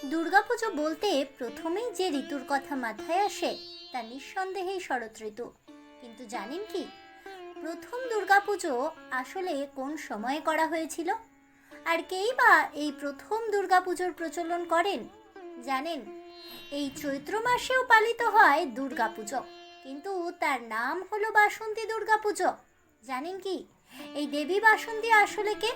দুর্গাপুজো বলতে প্রথমেই যে ঋতুর কথা মাথায় আসে তা নিঃসন্দেহেই শরৎ ঋতু। কিন্তু জানেন কি, প্রথম দুর্গাপুজো আসলে কোন সময়ে করা হয়েছিল? আর কেই বা এই প্রথম দুর্গাপুজোর প্রচলন করেন? জানেন, এই চৈত্র মাসেও পালিত হয় দুর্গাপুজো, কিন্তু তার নাম হলো বাসন্তী দুর্গাপুজো। জানেন কি, এই দেবী বাসন্তী আসলে কে?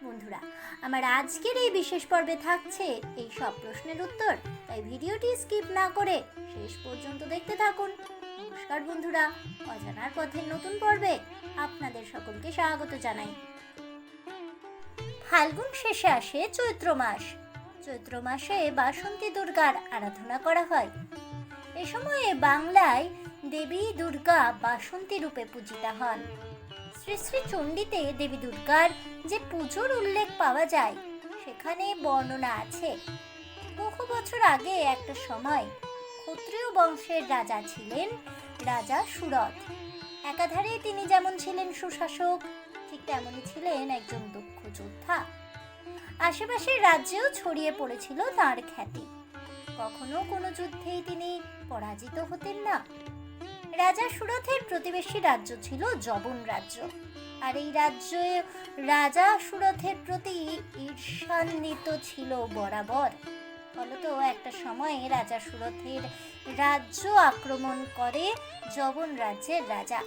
বন্ধুরা, আমার আজকের এই বিশেষ পর্বে থাকছে এই সব প্রশ্নের উত্তর, তাই ভিডিওটি স্কিপ না করে শেষ পর্যন্ত দেখতে থাকুন। নমস্কার বন্ধুরা, অজানার পথের নতুন পর্বে আপনাদের সকলকে স্বাগত জানাই। ফাল্গুন শেষে আসে চৈত্র মাস। চৈত্র মাসে বাসন্তী দুর্গার আরাধনা করা হয়। এ সময়ে বাংলায় দেবী দুর্গা বাসন্তী রূপে পূজিতা হন। শ্রী শ্রী চণ্ডীতে দেবী দুর্গার যে পুজোর উল্লেখ পাওয়া যায় সেখানে বর্ণনা আছে, বহু বছর আগে একটা সময় ক্ষত্রিয় বংশের রাজা ছিলেন রাজা সুরথ। একাধারে তিনি যেমন ছিলেন সুশাসক, ঠিক তেমনই ছিলেন একজন দক্ষ যোদ্ধা। আশেপাশের রাজ্যেও ছড়িয়ে পড়েছিল তার খ্যাতি। কখনো কোনো যুদ্ধেই তিনি পরাজিত হতেন না। রাজা সুরথের প্রতিবেশী রাজ্য ছিল যবন রাজ্য, আর এই রাজ্যে রাজা সুরথের প্রতি ঈর্ষান্বিত ছিল বরাবর। ফলত একটা সময়ে রাজা সুরথের রাজ্য আক্রমণ করে যবন রাজ্যের রাজা,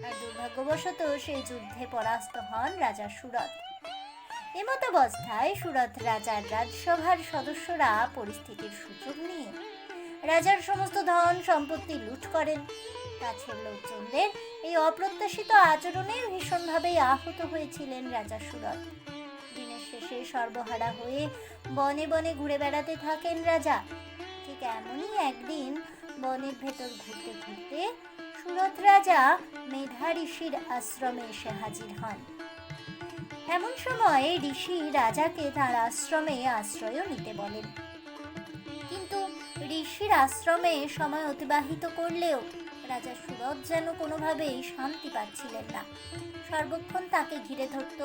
আর দুর্ভাগ্যবশত সেই যুদ্ধে পরাস্ত হন রাজা সুরথ। এমতাবস্থায় সুরথ রাজার রাজসভার সদস্যরা পরিস্থিতির সুযোগ নিয়ে রাজার সমস্ত ধন সম্পত্তি লুট করেন। কাছের লোকজনদের এই অপ্রত্যাশিত আচরণে ভীষণভাবে আহত হয়েছিলেন রাজা সুরথ। দিনের শেষে সর্বহারা হয়ে বনে বনে ঘুরে বেড়াতে থাকেন রাজা। ঠিক এমনই একদিন বনের ভেতর ঘুরতে ঘুরতে সুরথ রাজা মেধা ঋষির আশ্রমে এসে হাজির হন। এমন সময় ঋষি রাজাকে তার আশ্রমে আশ্রয় নিতে বলেন, কিন্তু ঋষির আশ্রমে সময় অতিবাহিত করলেও রাজা সুরথ যেন কোনোভাবেই শান্তি পাচ্ছিলেন না। সর্বক্ষণ তাকে ঘিরে ধরত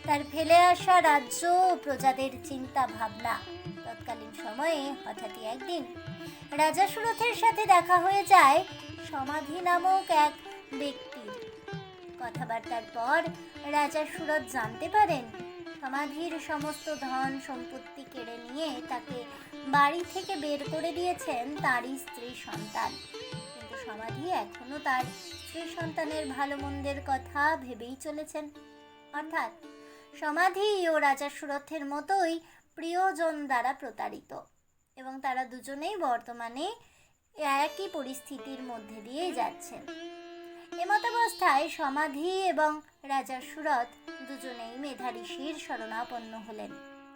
তার ফেলে আসা রাজ্য ও প্রজাদের চিন্তা ভাবনা। তৎকালীন সময়ে হঠাৎই একদিন রাজা সুরথের সাথে দেখা হয়ে যায় সমাধি নামক এক ব্যক্তির। কথাবার্তার পর রাজা সুরথ জানতে পারেন সমাধির সমস্ত ধন সম্পত্তি কেড়ে নিয়ে তাকে বাড়ি থেকে বের করে দিয়েছেন তারই স্ত্রী সন্তান। কিন্তু সমাধি এখনো তার স্ত্রী সন্তানের ভালো মন্দের কথা ভেবেই চলেছেন। অর্থাৎ সমাধি ও রাজা সুরথের মতোই প্রিয়জন দ্বারা প্রতারিত, এবং তারা দুজনেই বর্তমানে একই পরিস্থিতির মধ্যে দিয়ে যাচ্ছেন। এমতাবস্থায় সমাধি এবং রাজা সুরথ দুজনেই মেধা ঋষির শরণাপন্ন হলেন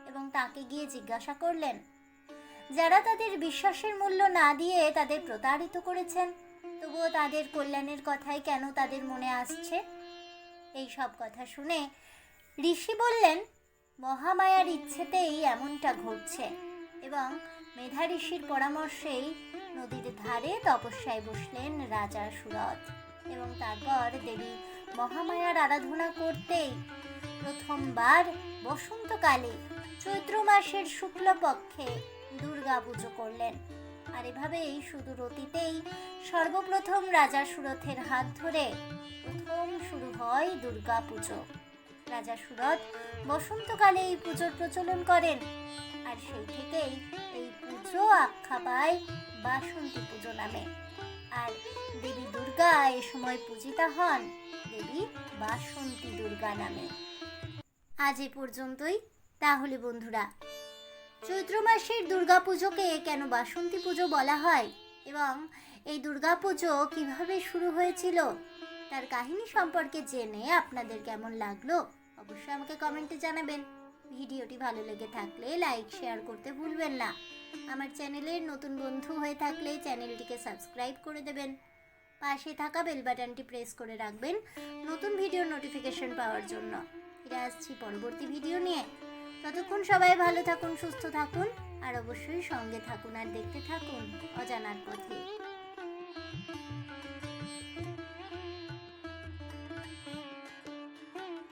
এবং তাকে গিয়ে জিজ্ঞাসা করলেন, যারা তাদের বিশ্বাসের মূল্য না দিয়ে তাদের প্রতারিত করেছেন, তবুও তাদের কল্যাণের কথাই কেন তাদের মনে আসছে? এই সব কথা শুনে ঋষি বললেন, মহামায়ার ইচ্ছেতেই এমনটা ঘটছে। এবং মেধা ঋষির পরামর্শেই নদীর ধারে তপস্যায় বসলেন রাজা সুরথ, এবং তারপর দেবী মহামায়ার আরাধনা করতেই প্রথমবার বসন্তকালে চৈত্র মাসের শুক্লপক্ষে দুর্গা পুজো করলেন। আর এভাবেই সুদূর অতীতেই সর্বপ্রথম রাজা সুরথের হাত ধরে প্রথম শুরু হয় দুর্গা পুজো। রাজা সুরথ বসন্তকালে এই পুজোর প্রচলন করেন, আর সেই থেকেই এই পুজো আখ্যা পায় বাসন্তী পুজো নামে। আর দেবী দুর্গা এ সময় পূজিতা হন দেবী বাসন্তী দুর্গা নামে। আজ এ পর্যন্তই। তাহলে বন্ধুরা, চৈত্র মাসের দুর্গাপুজোকে কেন বাসন্তী পুজো বলা হয় এবং এই দুর্গাপুজো কিভাবে শুরু হয়েছিল তার কাহিনী সম্পর্কে জেনে আপনাদের কেমন লাগলো অবশ্যই আমাকে কমেন্টে জানাবেন। ভিডিওটি ভালো লেগে থাকলে লাইক শেয়ার করতে ভুলবেন না। আমার চ্যানেলের নতুন বন্ধু হয়ে থাকলে চ্যানেলটিকে সাবস্ক্রাইব করে দেবেন। পাশে থাকা বেল বাটনটি প্রেস করে রাখবেন নতুন ভিডিওর নোটিফিকেশন পাওয়ার জন্য। ফিরে আসছি পরবর্তী ভিডিও নিয়ে। ততক্ষণ সবাই ভালো থাকুন, সুস্থ থাকুন, আর অবশ্যই সঙ্গে থাকুন আর দেখতে থাকুন অজানার পথে।